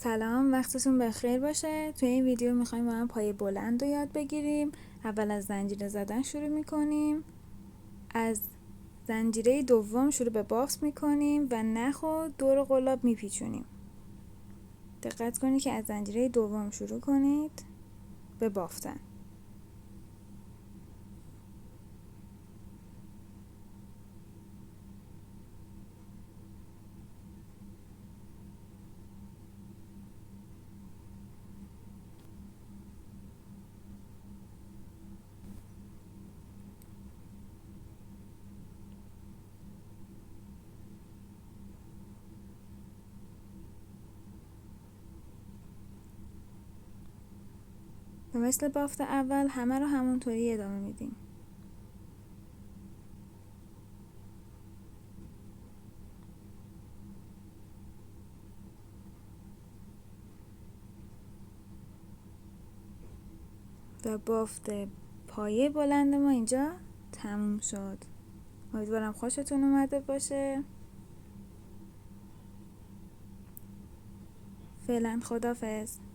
سلام، وقتتون بخیر باشه. توی این ویدیو میخوایم با هم پایه بلند رو یاد بگیریم. اول از زنجیره زدن شروع میکنیم. از زنجیره دوم شروع به بافت میکنیم و نخ و دور قلاب میپیچونیم. دقت کنید که از زنجیره دوم شروع کنید به بافتن. و مثل بافت اول همه رو همونطوری ادامه میدیم. و بافت پایه بلند ما اینجا تموم شد. امیدوارم خوشتون اومده باشه. فعلا خداحافظ.